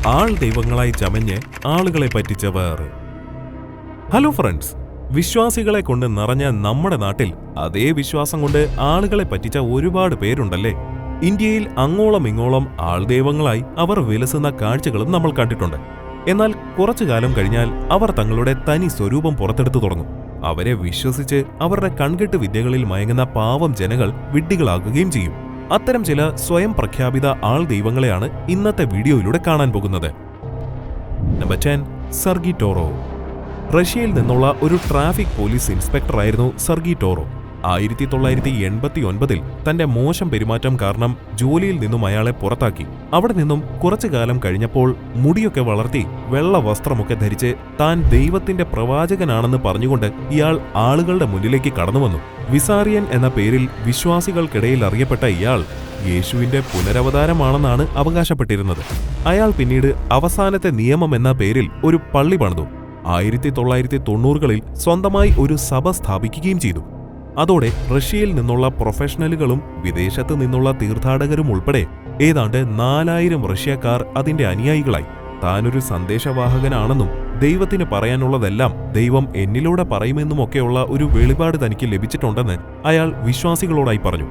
ആൾ ദൈവങ്ങളായി ചമഞ്ഞ് ആളുകളെ പറ്റിച്ചവർ. Hello friends, വിശ്വാസികളെ കൊണ്ട് നിറഞ്ഞ നമ്മുടെ നാട്ടിൽ അതേ വിശ്വാസം കൊണ്ട് ആളുകളെ പറ്റിച്ച ഒരുപാട് പേരുണ്ടല്ലേ. ഇന്ത്യയിൽ അങ്ങോളം ഇങ്ങോളം ആൾദൈവങ്ങളായി അവർ വിലസുന്ന കാഴ്ചകളും നമ്മൾ കണ്ടിട്ടുണ്ട്. എന്നാൽ കുറച്ചു കാലം കഴിഞ്ഞാൽ അവർ തങ്ങളുടെ തനി സ്വരൂപം പുറത്തെടുത്തു തുടങ്ങും. അവരെ വിശ്വസിച്ച് അവരുടെ കൺകെട്ട് വിദ്യകളിൽ മയങ്ങുന്ന പാവം ജനങ്ങൾ വിഡ്ഢികളാകുകയും ചെയ്യും. അത്തരം ചില സ്വയം പ്രഖ്യാപിത ആൾ ദൈവങ്ങളെയാണ് ഇന്നത്തെ വീഡിയോയിലൂടെ കാണാൻ പോകുന്നത്. Number 10, Sergei Toro. റഷ്യയിൽ നിന്നുള്ള ഒരു ട്രാഫിക് പോലീസ് ഇൻസ്പെക്ടറായിരുന്നു സെർഗി ടോറോ. 1989 തന്റെ മോശം പെരുമാറ്റം കാരണം ജോലിയിൽ നിന്നും അയാളെ പുറത്താക്കി. അവിടെ നിന്നും കുറച്ചു കാലം കഴിഞ്ഞപ്പോൾ മുടിയൊക്കെ വളർത്തി വെള്ള വസ്ത്രമൊക്കെ ധരിച്ച് താൻ ദൈവത്തിന്റെ പ്രവാചകനാണെന്ന് പറഞ്ഞുകൊണ്ട് ഇയാൾ ആളുകളുടെ മുന്നിലേക്ക് കടന്നുവന്നു. വിസാറിയൻ എന്ന പേരിൽ വിശ്വാസികൾക്കിടയിൽ അറിയപ്പെട്ട ഇയാൾ യേശുവിന്റെ പുനരവതാരമാണെന്നാണ് അവകാശപ്പെട്ടിരുന്നത്. അയാൾ പിന്നീട് അവസാനത്തെ നിയമം എന്ന പേരിൽ ഒരു പള്ളി പണിതു. 1990കളിൽ സ്വന്തമായി ഒരു സഭ സ്ഥാപിക്കുകയും ചെയ്തു. അതോടെ റഷ്യയിൽ നിന്നുള്ള പ്രൊഫഷണലുകളും വിദേശത്ത് നിന്നുള്ള തീർത്ഥാടകരും ഉൾപ്പെടെ ഏതാണ്ട് 4000 റഷ്യക്കാർ അതിന്റെ അനുയായികളായി. താനൊരു സന്ദേശവാഹകനാണെന്നും ദൈവത്തിന് പറയാനുള്ളതെല്ലാം ദൈവം എന്നിലൂടെ പറയുമെന്നുമൊക്കെയുള്ള ഒരു വെളിപാട് തനിക്ക് ലഭിച്ചിട്ടുണ്ടെന്ന് അയാൾ വിശ്വാസികളോടായി പറഞ്ഞു.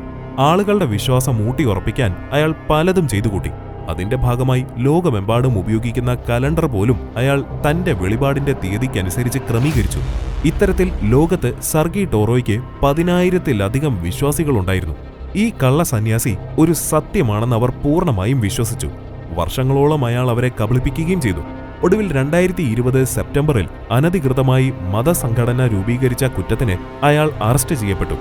ആളുകളുടെ വിശ്വാസം ഊട്ടിയുറപ്പിക്കാൻ അയാൾ പലതും ചെയ്തുകൂട്ടി. അതിന്റെ ഭാഗമായി ലോകമെമ്പാടും ഉപയോഗിക്കുന്ന കലണ്ടർ പോലും അയാൾ തന്റെ വെളിപാടിന്റെ തീയതിക്കനുസരിച്ച് ക്രമീകരിച്ചു. ഇത്തരത്തിൽ ലോകത്ത് സെർഗി ടോറോയ്ക്ക് 10,000-ലധികം വിശ്വാസികളുണ്ടായിരുന്നു. ഈ കള്ള സന്യാസി ഒരു സത്യമാണെന്ന് അവർ പൂർണ്ണമായും വിശ്വസിച്ചു. വർഷങ്ങളോളം അയാൾ അവരെ കബളിപ്പിക്കുകയും ചെയ്തു. ഒടുവിൽ 2020 സെപ്റ്റംബറിൽ അനധികൃതമായി മതസംഘടന രൂപീകരിച്ച കുറ്റത്തിന് അയാൾ അറസ്റ്റ് ചെയ്യപ്പെട്ടു.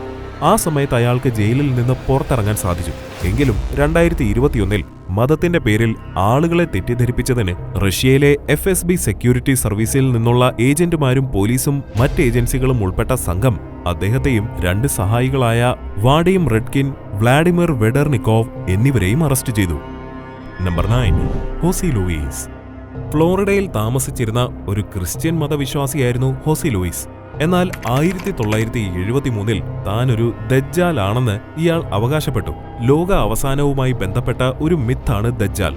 ആ സമയത്ത് അയാൾക്ക് ജയിലിൽ നിന്ന് പുറത്തിറങ്ങാൻ സാധിച്ചു. എങ്കിലും 2021 മതത്തിന്റെ പേരിൽ ആളുകളെ തെറ്റിദ്ധരിപ്പിച്ചതിന് റഷ്യയിലെ FSB സെക്യൂരിറ്റി സർവീസിൽ നിന്നുള്ള ഏജന്റുമാരും പോലീസും മറ്റ് ഏജൻസികളും ഉൾപ്പെട്ട സംഘം അദ്ദേഹത്തെയും 2 സഹായികളായ വാഡിം റെഡ്കിൻ, വ്ളാഡിമിർ വെഡർനിക്കോവ് എന്നിവരെയും അറസ്റ്റ് ചെയ്തു. Number 9, ഹോസി Luis. ഫ്ലോറിഡയിൽ താമസിച്ചിരുന്ന ഒരു ക്രിസ്ത്യൻ മതവിശ്വാസിയായിരുന്നു ഹോസി ലൂയിസ്. എന്നാൽ 1973 താനൊരു ദജ്ജാൽ ആണെന്ന് ഇയാൾ അവകാശപ്പെട്ടു. ലോക അവസാനവുമായി ബന്ധപ്പെട്ട ഒരു മിത്താണ് ദജ്ജാൽ.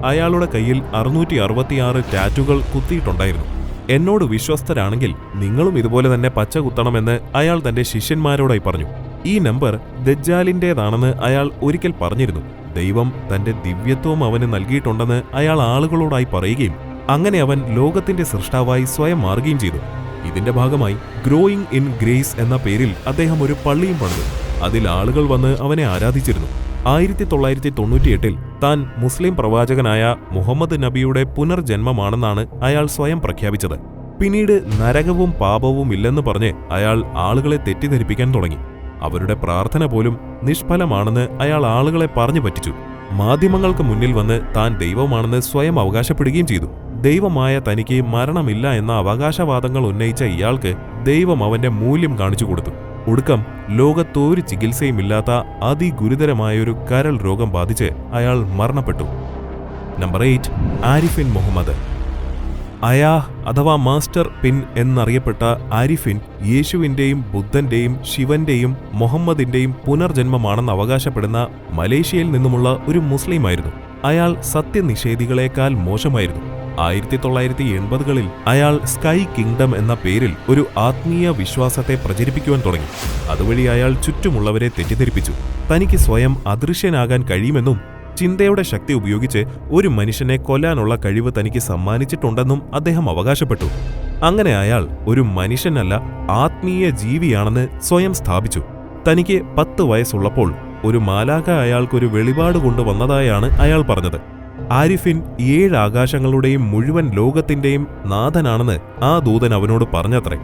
അയാളുടെ കയ്യിൽ 666 ടാറ്റുകൾ കുത്തിയിട്ടുണ്ടായിരുന്നു. എന്നോട് വിശ്വസ്തരാണെങ്കിൽ നിങ്ങളും ഇതുപോലെ തന്നെ പച്ച കുത്തണമെന്ന് അയാൾ തന്റെ ശിഷ്യന്മാരോടായി പറഞ്ഞു. ഈ നമ്പർ ദജ്ജാലിന്റേതാണെന്ന് അയാൾ ഒരിക്കൽ പറഞ്ഞിരുന്നു. ദൈവം തന്റെ ദിവ്യത്വം അവന് നൽകിയിട്ടുണ്ടെന്ന് അയാൾ ആളുകളോടായി പറയുകയും അങ്ങനെ അവൻ ലോകത്തിന്റെ സൃഷ്ടാവായി സ്വയം മാറുകയും ചെയ്തു. ഇതിന്റെ ഭാഗമായി ഗ്രോയിങ് ഇൻ ഗ്രേസ് എന്ന പേരിൽ അദ്ദേഹം ഒരു പള്ളിയും പണിതു. അതിൽ ആളുകൾ വന്ന് അവനെ ആരാധിച്ചിരുന്നു. 1998 താൻ മുസ്ലിം പ്രവാചകനായ മുഹമ്മദ് നബിയുടെ പുനർജന്മമാണെന്നാണ് അയാൾ സ്വയം പ്രഖ്യാപിച്ചത്. പിന്നീട് നരകവും പാപവും ഇല്ലെന്ന് പറഞ്ഞ് അയാൾ ആളുകളെ തെറ്റിദ്ധരിപ്പിക്കാൻ തുടങ്ങി. അവരുടെ പ്രാർത്ഥന പോലും നിഷ്ഫലമാണെന്ന് അയാൾ ആളുകളെ പറഞ്ഞു പറ്റിച്ചു. മാധ്യമങ്ങൾക്ക് മുന്നിൽ വന്ന് താൻ ദൈവമാണെന്ന് സ്വയം അവകാശപ്പെടുകയും ചെയ്തു. ദൈവമായ തനിക്ക് മരണമില്ല എന്ന അവകാശവാദങ്ങൾ ഉന്നയിച്ച ഇയാൾക്ക് ദൈവം അവന്റെ മൂല്യം കാണിച്ചു കൊടുത്തു. ഒടുക്കം ലോകത്തൊരു ചികിത്സയുമില്ലാത്ത അതിഗുരുതരമായൊരു കരൾ രോഗം ബാധിച്ച് അയാൾ മരണപ്പെട്ടു. നമ്പർ 8, ആരിഫിൻ മുഹമ്മദ്. അയാഹ് അഥവാ മാസ്റ്റർ പിൻ എന്നറിയപ്പെട്ട ആരിഫിൻ യേശുവിന്റെയും ബുദ്ധന്റെയും ശിവന്റെയും മുഹമ്മദിന്റെയും പുനർജന്മമാണെന്ന് അവകാശപ്പെടുന്ന മലേഷ്യയിൽ നിന്നുമുള്ള ഒരു മുസ്ലിമായിരുന്നു. അയാൾ സത്യനിഷേധികളെക്കാൾ മോശമായിരുന്നു. 1980കളിൽ അയാൾ സ്കൈ കിങ്ഡം എന്ന പേരിൽ ഒരു ആത്മീയ വിശ്വാസത്തെ പ്രചരിപ്പിക്കുവാൻ തുടങ്ങി. അതുവഴി അയാൾ ചുറ്റുമുള്ളവരെ തെറ്റിദ്ധരിപ്പിച്ചു. തനിക്ക് സ്വയം അദൃശ്യനാകാൻ കഴിയുമെന്നും ചിന്തയുടെ ശക്തി ഉപയോഗിച്ച് ഒരു മനുഷ്യനെ കൊല്ലാനുള്ള കഴിവ് തനിക്ക് സമ്മാനിച്ചിട്ടുണ്ടെന്നും അദ്ദേഹം അവകാശപ്പെട്ടു. അങ്ങനെ അയാൾ ഒരു മനുഷ്യനല്ല, ആത്മീയ ജീവിയാണെന്ന് സ്വയം സ്ഥാപിച്ചു. തനിക്ക് 10 വയസ്സുള്ളപ്പോൾ ഒരു മാലാഖ അയാൾക്കൊരു വെളിപാട് കൊണ്ടുവന്നതായാണ് അയാൾ പറഞ്ഞത്. ആരിഫിൻ 7 ആകാശങ്ങളുടെയും മുഴുവൻ ലോകത്തിന്റെയും നാഥനാണെന്ന് ആ ദൂതൻ അവനോട് പറഞ്ഞത്രേ.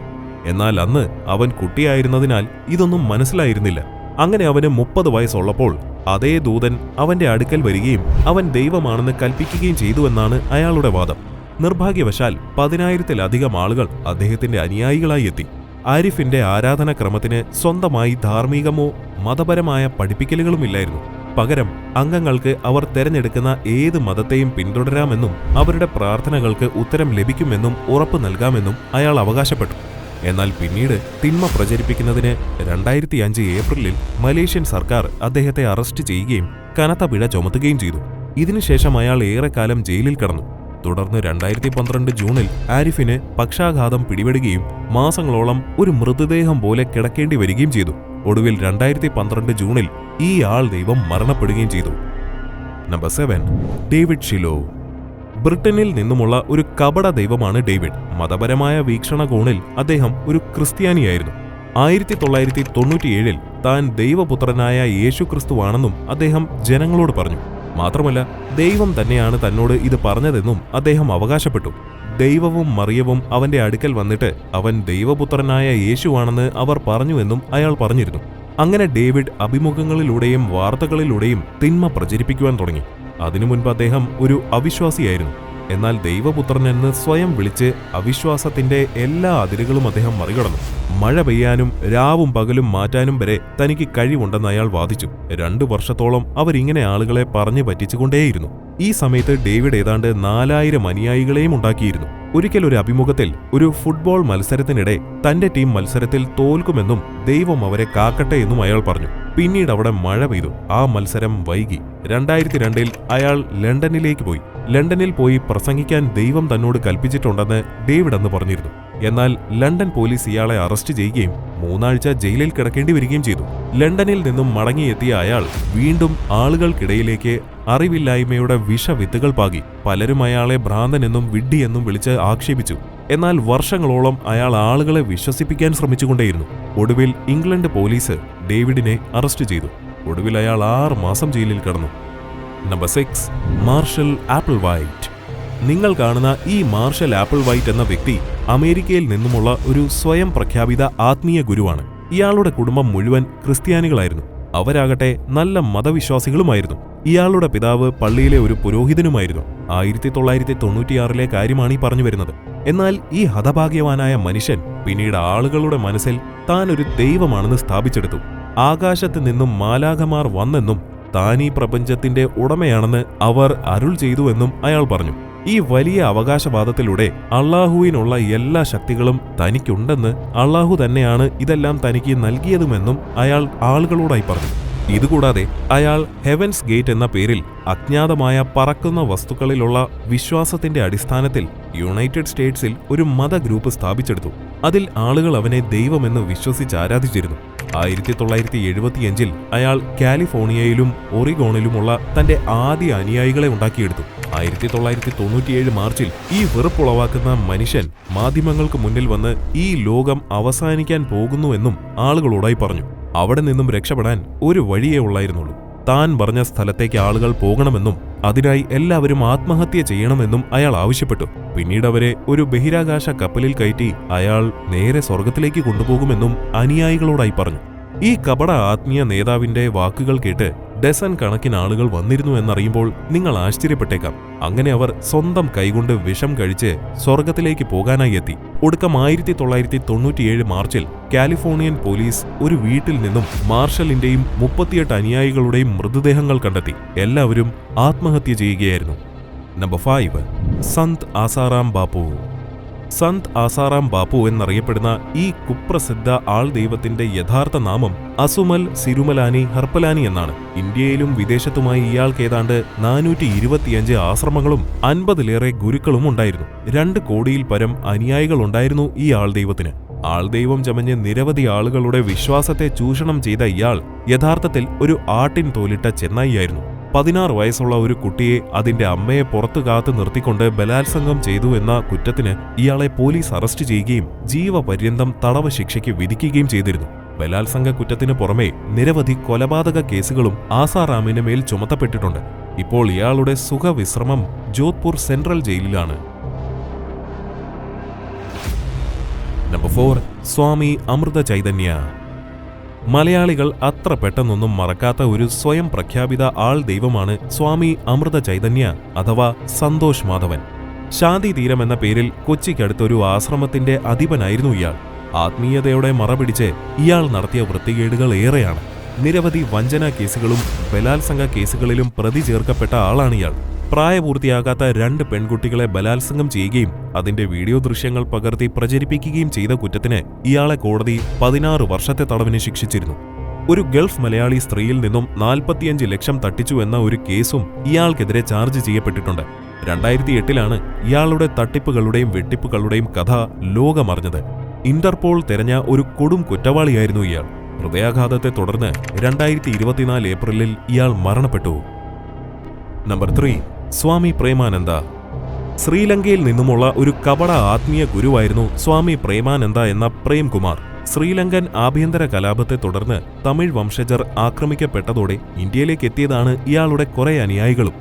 എന്നാൽ അന്ന് അവൻ കുട്ടിയായിരുന്നതിനാൽ ഇതൊന്നും മനസ്സിലായിരുന്നില്ല. അങ്ങനെ അവന് 30 വയസ്സുള്ളപ്പോൾ അതേ ദൂതൻ അവന്റെ അടുക്കൽ വരികയും അവൻ ദൈവമാണെന്ന് കൽപ്പിക്കുകയും ചെയ്തുവെന്നാണ് അയാളുടെ വാദം. നിർഭാഗ്യവശാൽ 10,000-ലധികം ആളുകൾ അദ്ദേഹത്തിന്റെ അനുയായികളായി എത്തി. ആരിഫിന്റെ ആരാധനാക്രമത്തിന് സ്വന്തമായി ധാർമ്മികമോ മതപരമായ പഠിപ്പിക്കലുകളുമില്ലായിരുന്നു. പകരം അംഗങ്ങൾക്ക് അവർ തെരഞ്ഞെടുക്കുന്ന ഏത് മതത്തെയും പിന്തുടരാമെന്നും അവരുടെ പ്രാർത്ഥനകൾക്ക് ഉത്തരം ലഭിക്കുമെന്നും ഉറപ്പ് നൽകാമെന്നും അയാൾ അവകാശപ്പെട്ടു. എന്നാൽ പിന്നീട് തിന്മ പ്രചരിപ്പിക്കുന്നതിന് 2005 ഏപ്രിലിൽ മലേഷ്യൻ സർക്കാർ അദ്ദേഹത്തെ അറസ്റ്റ് ചെയ്യുകയും കനത്ത പിഴ ചുമത്തുകയും ചെയ്തു. ഇതിനുശേഷം അയാൾ ഏറെക്കാലം ജയിലിൽ കിടന്നു. തുടർന്ന് 2012 ജൂണിൽ ആരിഫിന് പക്ഷാഘാതം പിടിപെടുകയും മാസങ്ങളോളം ഒരു മൃതദേഹം പോലെ കിടക്കേണ്ടി വരികയും ചെയ്തു. ഒടുവിൽ 2012 ജൂണിൽ ഈ ആൾ ദൈവം മരണപ്പെടുകയും ചെയ്തു. Number 7, David Shiloh. ബ്രിട്ടനിൽ നിന്നുമുള്ള ഒരു കപട ദൈവമാണ് ഡേവിഡ്. മതപരമായ വീക്ഷണകോണിൽ അദ്ദേഹം ഒരു ക്രിസ്ത്യാനിയായിരുന്നു. 1997 താൻ ദൈവപുത്രനായ യേശുക്രിസ്തുവാണെന്നും അദ്ദേഹം ജനങ്ങളോട് പറഞ്ഞു. മാത്രമല്ല, ദൈവം തന്നെയാണ് തന്നോട് ഇത് പറഞ്ഞതെന്നും അദ്ദേഹം അവകാശപ്പെട്ടു. ദൈവവും മറിയവും അവന്റെ അടുക്കൽ വന്നിട്ട് അവൻ ദൈവപുത്രനായ യേശുവാണെന്ന് അവർ പറഞ്ഞുവെന്നും അയാൾ പറഞ്ഞിരുന്നു. അങ്ങനെ ഡേവിഡ് അഭിമുഖങ്ങളിലൂടെയും വാർത്തകളിലൂടെയും തിന്മ പ്രചരിപ്പിക്കുവാൻ തുടങ്ങി. അതിനു മുൻപ് അദ്ദേഹം ഒരു അവിശ്വാസിയായിരുന്നു. എന്നാൽ ദൈവപുത്രനെന്ന് സ്വയം വിളിച്ച് അവിശ്വാസത്തിന്റെ എല്ലാ അതിരുകളും അദ്ദേഹം മറികടന്നു. മഴ പെയ്യാനും രാവും പകലും മാറ്റാനും വരെ തനിക്ക് കഴിവുണ്ടെന്ന് അയാൾ വാദിച്ചു. 2 വർഷത്തോളം അവരിങ്ങനെ ആളുകളെ പറഞ്ഞു പറ്റിച്ചുകൊണ്ടേയിരുന്നു. ഈ സമയത്ത് ഡേവിഡ് ഏതാണ്ട് 4000 അനുയായികളെയും ഉണ്ടാക്കിയിരുന്നു. ഒരിക്കൽ ഒരു അഭിമുഖത്തിൽ ഒരു ഫുട്ബോൾ മത്സരത്തിനിടെ തന്റെ ടീം മത്സരത്തിൽ തോൽക്കുമെന്നും ദൈവം അവരെ കാക്കട്ടെ എന്നും അയാൾ പറഞ്ഞു. പിന്നീട് അവിടെ മഴ പെയ്തു. ആ മത്സരം വൈകി. 2002 അയാൾ ലണ്ടനിലേക്ക് പോയി. ലണ്ടനിൽ പോയി പ്രസംഗിക്കാൻ ദൈവം തന്നോട് കൽപ്പിച്ചിട്ടുണ്ടെന്ന് ഡേവിഡ് അന്ന് പറഞ്ഞിരുന്നു. എന്നാൽ ലണ്ടൻ പോലീസ് ഇയാളെ അറസ്റ്റ് ചെയ്യുകയും 3 ആഴ്ച ജയിലിൽ കിടക്കേണ്ടി വരികയും ചെയ്തു. ലണ്ടനിൽ നിന്നും മടങ്ങിയെത്തിയ അയാൾ വീണ്ടും ആളുകൾക്കിടയിലേക്ക് അറിവില്ലായ്മയുടെ വിഷവിത്തുകൾ പാകി. പലരും അയാളെ ഭ്രാന്തനെന്നും വിഡ്ഢിയെന്നും വിളിച്ച് ആക്ഷേപിച്ചു. എന്നാൽ വർഷങ്ങളോളം അയാൾ ആളുകളെ വിശ്വസിപ്പിക്കാൻ ശ്രമിച്ചുകൊണ്ടേയിരുന്നു. ഒടുവിൽ ഇംഗ്ലണ്ട് പോലീസ് ഡേവിഡിനെ അറസ്റ്റ് ചെയ്തു. ഒടുവിൽ അയാൾ 6 മാസം ജയിലിൽ കിടന്നു. Number 6, Marshall Applewhite. നിങ്ങൾ കാണുന്ന ഈ മാർഷൽ ആപ്പിൾവൈറ്റ് എന്ന വ്യക്തി അമേരിക്കയിൽ നിന്നുമുള്ള ഒരു സ്വയം പ്രഖ്യാപിത ആത്മീയ ഗുരുവാണ്. ഇയാളുടെ കുടുംബം മുഴുവൻ ക്രിസ്ത്യാനികളായിരുന്നു. അവരാകട്ടെ നല്ല മതവിശ്വാസികളുമായിരുന്നു. ഇയാളുടെ പിതാവ് പള്ളിയിലെ ഒരു പുരോഹിതനുമായിരുന്നു. 1996 കാര്യമാണ് ഈ പറഞ്ഞു വരുന്നത്. എന്നാൽ ഈ ഹതഭാഗ്യവാനായ മനുഷ്യൻ പിന്നീട് ആളുകളുടെ മനസ്സിൽ താൻ ഒരു ദൈവമാണെന്ന് സ്ഥാപിച്ചെടുത്തു. ആകാശത്ത് നിന്നും മാലാഖമാർ വന്നെന്നും താൻ ഈ പ്രപഞ്ചത്തിന്റെ ഉടമയാണെന്ന് അവർ അരുൾ ചെയ്തുവെന്നും അയാൾ പറഞ്ഞു. ഈ വലിയ അവകാശവാദത്തിലൂടെ അള്ളാഹുവിനുള്ള എല്ലാ ശക്തികളും തനിക്കുണ്ടെന്ന്, അള്ളാഹു തന്നെയാണ് ഇതെല്ലാം തനിക്ക് നൽകിയതുമെന്നും അയാൾ ആളുകളോടായി പറഞ്ഞു. ഇതുകൂടാതെ അയാൾ ഹെവൻസ് ഗേറ്റ് എന്ന പേരിൽ അജ്ഞാതമായ പറക്കുന്ന വസ്തുക്കളിലുള്ള വിശ്വാസത്തിന്റെ അടിസ്ഥാനത്തിൽ യുണൈറ്റഡ് സ്റ്റേറ്റ്സിൽ ഒരു മതഗ്രൂപ്പ് സ്ഥാപിച്ചെടുത്തു. അതിൽ ആളുകൾ അവനെ ദൈവമെന്ന് വിശ്വസിച്ച് ആരാധിച്ചിരുന്നു. 1975 അയാൾ കാലിഫോർണിയയിലും ഒറിഗോണിലുമുള്ള തന്റെ ആദ്യ അനുയായികളെ ഉണ്ടാക്കിയെടുത്തു. 1997 മാർച്ചിൽ ഈ വെറുപ്പുളവാക്കുന്ന മനുഷ്യൻ മാധ്യമങ്ങൾക്ക് മുന്നിൽ വന്ന് ഈ ലോകം അവസാനിക്കാൻ പോകുന്നുവെന്നും ആളുകളോടായി പറഞ്ഞു. അവിടെ നിന്നും രക്ഷപ്പെടാൻ ഒരു വഴിയേ ഉള്ളായിരുന്നുള്ളൂ. താൻ പറഞ്ഞ സ്ഥലത്തേക്ക് ആളുകൾ പോകണമെന്നും അതിനായി എല്ലാവരും ആത്മഹത്യ ചെയ്യണമെന്നും അയാൾ ആവശ്യപ്പെട്ടു. പിന്നീട് അവരെ ഒരു ബഹിരാകാശ കപ്പലിൽ കയറ്റി അയാൾ നേരെ സ്വർഗത്തിലേക്ക് കൊണ്ടുപോകുമെന്നും അനുയായികളോടായി പറഞ്ഞു. ഈ കപട ആത്മീയ നേതാവിന്റെ വാക്കുകൾ കേട്ട് ഡസൻ കണക്കിന് ആളുകൾ വന്നിരുന്നു എന്നറിയുമ്പോൾ നിങ്ങൾ ആശ്ചര്യപ്പെട്ടേക്കാം. അങ്ങനെ അവർ സ്വന്തം കൈകൊണ്ട് വിഷം കഴിച്ച് സ്വർഗത്തിലേക്ക് പോകാനായി എത്തി. ഒടുക്കം 1997 മാർച്ചിൽ കാലിഫോർണിയൻ പോലീസ് ഒരു വീട്ടിൽ നിന്നും മാർഷലിന്റെയും 38 അനുയായികളുടെയും മൃതദേഹങ്ങൾ കണ്ടെത്തി. എല്ലാവരും ആത്മഹത്യ ചെയ്യുകയായിരുന്നു. നമ്പർ 5, സന്ത് ആസാറാം ബാപ്പു. സന്ത് ആസാറാം ബാപ്പു എന്നറിയപ്പെടുന്ന ഈ കുപ്രസിദ്ധ ആൾ ദൈവത്തിന്റെ യഥാർത്ഥ നാമം അസുമൽ സിരുമലാനി ഹർപ്പലാനി എന്നാണ്. ഇന്ത്യയിലും വിദേശത്തുമായി ഇയാൾക്ക് ഏതാണ്ട് 425 ആശ്രമങ്ങളും 50-ലേറെ ഗുരുക്കളും ഉണ്ടായിരുന്നു. 2 കോടിയിൽ പരം അനുയായികളുണ്ടായിരുന്നു ഈ ആൾ ദൈവത്തിന്. ആൾദൈവം ചമഞ്ഞ് നിരവധി ആളുകളുടെ വിശ്വാസത്തെ ചൂഷണം ചെയ്ത ഇയാൾ യഥാർത്ഥത്തിൽ ഒരു ആട്ടിൻ തോലിട്ട ചെന്നായിയായിരുന്നു. 16 വയസ്സുള്ള ഒരു കുട്ടിയെ അതിന്റെ അമ്മയെ പുറത്തു കാത്തു നിർത്തിക്കൊണ്ട് ബലാത്സംഗം ചെയ്തു എന്ന കുറ്റത്തിന് ഇയാളെ പോലീസ് അറസ്റ്റ് ചെയ്യുകയും ജീവപര്യന്തം തടവ് ശിക്ഷയ്ക്ക് വിധിക്കുകയും ചെയ്തിരുന്നു. ബലാത്സംഗ കുറ്റത്തിന് പുറമെ നിരവധി കൊലപാതക കേസുകളും ആസാറാമിന് മേൽ ചുമത്തപ്പെട്ടിട്ടുണ്ട്. ഇപ്പോൾ ഇയാളുടെ സുഖവിശ്രമം ജോധ്പൂർ സെൻട്രൽ ജയിലിലാണ്. നമ്പർ 4, സ്വാമി അമൃത ചൈതന്യ. മലയാളികൾ അത്ര പെട്ടെന്നൊന്നും മറക്കാത്ത ഒരു സ്വയം പ്രഖ്യാപിത ആൾ ദൈവമാണ് സ്വാമി അമൃത ചൈതന്യ അഥവാ സന്തോഷ് മാധവൻ. ശാന്തി തീരം എന്ന പേരിൽ കൊച്ചിക്കടുത്തൊരു ആശ്രമത്തിന്റെ അധിപനായിരുന്നു ഇയാൾ. ആത്മീയതയോടെ മറപിടിച്ച് ഇയാൾ നടത്തിയ വൃത്തികേടുകൾ ഏറെയാണ്. നിരവധി വഞ്ചനാ കേസുകളും ബലാത്സംഗ കേസുകളിലും പ്രതി ചേർക്കപ്പെട്ട ആളാണിയാൾ. പ്രായപൂർത്തിയാകാത്ത 2 പെൺകുട്ടികളെ ബലാത്സംഗം ചെയ്യുകയും അതിന്റെ വീഡിയോ ദൃശ്യങ്ങൾ പകർത്തി പ്രചരിപ്പിക്കുകയും ചെയ്ത കുറ്റത്തിന് ഇയാളെ കോടതി 16 വർഷത്തെ തടവിന് ശിക്ഷിച്ചിരുന്നു. ഒരു ഗൾഫ് മലയാളി സ്ത്രീയിൽ നിന്നും 45 ലക്ഷം തട്ടിച്ചു എന്ന ഒരു കേസും ഇയാൾക്കെതിരെ ചാർജ് ചെയ്യപ്പെട്ടിട്ടുണ്ട്. 2008-ലാണ് ഇയാളുടെ തട്ടിപ്പുകളുടെയും വെട്ടിപ്പുകളുടെയും കഥ ലോകമറിഞ്ഞത്. ഇന്റർപോൾ തെരഞ്ഞ ഒരു കൊടും കുറ്റവാളിയായിരുന്നു ഇയാൾ. ഹൃദയാഘാതത്തെ തുടർന്ന് 2024 ഏപ്രിലിൽ ഇയാൾ മരണപ്പെട്ടു. നമ്പർ 3. സ്വാമി പ്രേമാനന്ദ. ശ്രീലങ്കയിൽ നിന്നുമുള്ള ഒരു കപട ആത്മീയ ഗുരുവായിരുന്നു സ്വാമി പ്രേമാനന്ദ എന്ന പ്രേംകുമാർ. ശ്രീലങ്കൻ ആഭ്യന്തര കലാപത്തെ തുടർന്ന് തമിഴ് വംശജർ ആക്രമിക്കപ്പെട്ടതോടെ ഇന്ത്യയിലേക്ക് എത്തിയതാണ് ഇയാളുടെ കുറെ അനുയായികളും.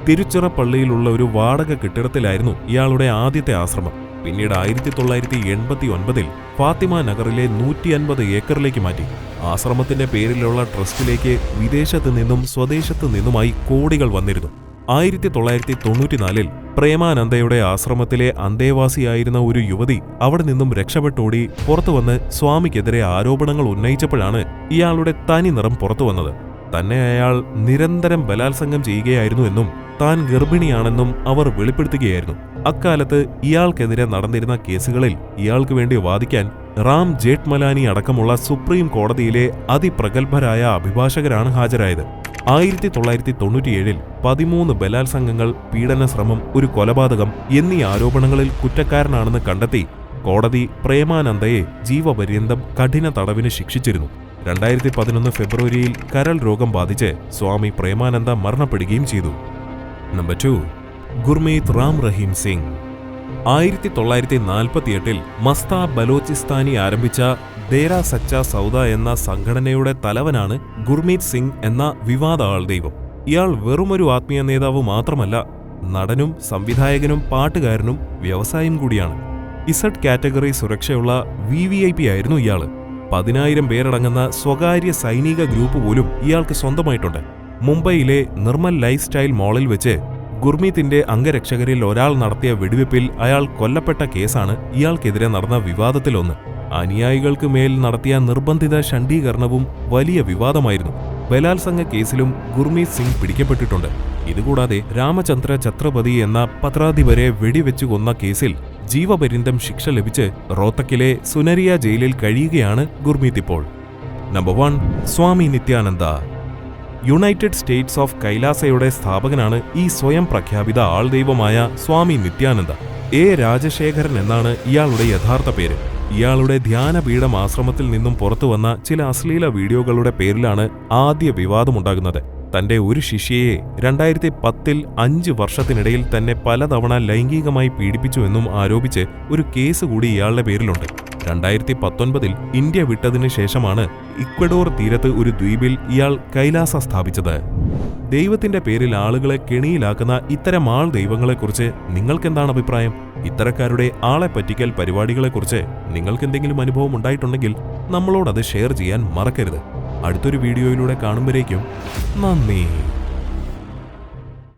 തിരുച്ചിറപ്പള്ളിയിലുള്ള ഒരു വാടക കെട്ടിടത്തിലായിരുന്നു ഇയാളുടെ ആദ്യത്തെ ആശ്രമം. പിന്നീട് 1989-ൽ ഫാത്തിമ നഗറിലെ 150 ഏക്കറിലേക്ക് മാറ്റി. ആശ്രമത്തിന്റെ പേരിലുള്ള ട്രസ്റ്റിലേക്ക് വിദേശത്ത് നിന്നും സ്വദേശത്ത് നിന്നുമായി കോടികൾ വന്നിരുന്നു. 1994-ൽ പ്രേമാനന്ദയുടെ ആശ്രമത്തിലെ അന്തേവാസിയായിരുന്ന ഒരു യുവതി അവിടെ നിന്നും രക്ഷപ്പെട്ടോടി പുറത്തുവന്ന് സ്വാമിക്കെതിരെ ആരോപണങ്ങൾ ഉന്നയിച്ചപ്പോഴാണ് ഇയാളുടെ തനി നിറം പുറത്തുവന്നത്. തന്നെ അയാൾ നിരന്തരം ബലാത്സംഗം ചെയ്യുകയായിരുന്നു എന്നും താൻ ഗർഭിണിയാണെന്നും അവർ വെളിപ്പെടുത്തുകയായിരുന്നു. അക്കാലത്ത് ഇയാൾക്കെതിരെ നടന്നിരുന്ന കേസുകളിൽ ഇയാൾക്ക് വേണ്ടി വാദിക്കാൻ റാം ജേഠ്മലാനി അടക്കമുള്ള സുപ്രീം കോടതിയിലെ അതിപ്രഗത്ഭരായ അഭിഭാഷകരാണ് ഹാജരായത്. 1997-ൽ 13 ബലാത്സംഗങ്ങൾ, പീഡനശ്രമം, ഒരു കൊലപാതകം എന്നീ ആരോപണങ്ങളിൽ കുറ്റക്കാരനാണെന്ന് കണ്ടെത്തി കോടതി പ്രേമാനന്ദയെ ജീവപര്യന്തം കഠിന തടവിന് ശിക്ഷിച്ചിരുന്നു. 2011 ഫെബ്രുവരിയിൽ കരൾ രോഗം ബാധിച്ച് സ്വാമി പ്രേമാനന്ദ മരണപ്പെടുകയും ചെയ്തു. നമ്പർ 2. ഗുർമീത് റാം റഹീം സിംഗ്. 1948-ൽ മസ്താ ബലോചിസ്ഥാനി ആരംഭിച്ച ദേര സച്ച സൗദ എന്ന സംഘടനയുടെ തലവനാണ് ഗുർമീത് സിംഗ് എന്ന വിവാദ ആൾദൈവം. ഇയാൾ വെറുമൊരു ആത്മീയ നേതാവ് മാത്രമല്ല, നടനും സംവിധായകനും പാട്ടുകാരനും വ്യവസായം കൂടിയാണ്. ഇസഡ് കാറ്റഗറി സുരക്ഷയുള്ള VVIP ആയിരുന്നു ഇയാള്. 10,000 പേരടങ്ങുന്ന സ്വകാര്യ സൈനിക ഗ്രൂപ്പ് പോലും ഇയാൾക്ക് സ്വന്തമായിട്ടുണ്ട്. മുംബൈയിലെ നിർമ്മൽ ലൈഫ് സ്റ്റൈൽ മാളിൽ വെച്ച് ഗുർമീത്തിന്റെ അംഗരക്ഷകരിൽ ഒരാൾ നടത്തിയ വെടിവെപ്പിൽ അയാൾ കൊല്ലപ്പെട്ട കേസാണ് ഇയാൾക്കെതിരെ നടന്ന വിവാദത്തിലൊന്ന്. അനുയായികൾക്ക് മേൽ നടത്തിയ നിർബന്ധിത ഷണ്ഡീകരണവും വലിയ വിവാദമായിരുന്നു. ബലാത്സംഗ കേസിലും ഗുർമീത് സിംഗ് പിടിക്കപ്പെട്ടിട്ടുണ്ട്. ഇതുകൂടാതെ രാമചന്ദ്ര ഛത്രപതി എന്ന പത്രാധിപരെ വെടിവെച്ചു കൊന്ന കേസിൽ ജീവപര്യന്തം ശിക്ഷ ലഭിച്ച് റോത്തക്കിലെ സുനരിയ ജയിലിൽ കഴിയുകയാണ് ഗുർമീത് ഇപ്പോൾ. Number 1. Swami Nithyananda. United States of കൈലാസയുടെ സ്ഥാപകനാണ് ഈ സ്വയം പ്രഖ്യാപിത ആൾദൈവമായ സ്വാമി നിത്യാനന്ദ. രാജശേഖരൻ എന്നാണ് ഇയാളുടെ യഥാർത്ഥ പേര്. ഇയാളുടെ ധ്യാനപീഠം ആശ്രമത്തിൽ നിന്നും പുറത്തുവന്ന ചില അശ്ലീല വീഡിയോകളുടെ പേരിലാണ് ആദ്യ വിവാദമുണ്ടാകുന്നത്. തന്റെ ഒരു ശിഷ്യയെ 2010-ൽ 5 വർഷത്തിനിടയിൽ തന്നെ പലതവണ ലൈംഗികമായി പീഡിപ്പിച്ചുവെന്നും ആരോപിച്ച് ഒരു കേസ് കൂടി ഇയാളുടെ പേരിലുണ്ട്. 2019-ൽ ഇന്ത്യ വിട്ടതിന് ശേഷമാണ് ഇക്വഡോർ തീരത്ത് ഒരു ദ്വീപിൽ ഇയാൾ കൈലാസ സ്ഥാപിച്ചത്. ദൈവത്തിന്റെ പേരിൽ ആളുകളെ കെണിയിലാക്കുന്ന ഇത്തരം ആൾ ദൈവങ്ങളെക്കുറിച്ച് നിങ്ങൾക്കെന്താണ് അഭിപ്രായം? ഇത്തരക്കാരുടെ ആളെ പറ്റിക്കൽ പരിപാടികളെക്കുറിച്ച് നിങ്ങൾക്കെന്തെങ്കിലും അനുഭവം ഉണ്ടായിട്ടുണ്ടെങ്കിൽ നമ്മളോടത് ഷെയർ ചെയ്യാൻ മറക്കരുത്. അടുത്തൊരു വീഡിയോയിലൂടെ കാണുമ്പോഴേക്കും നന്ദി.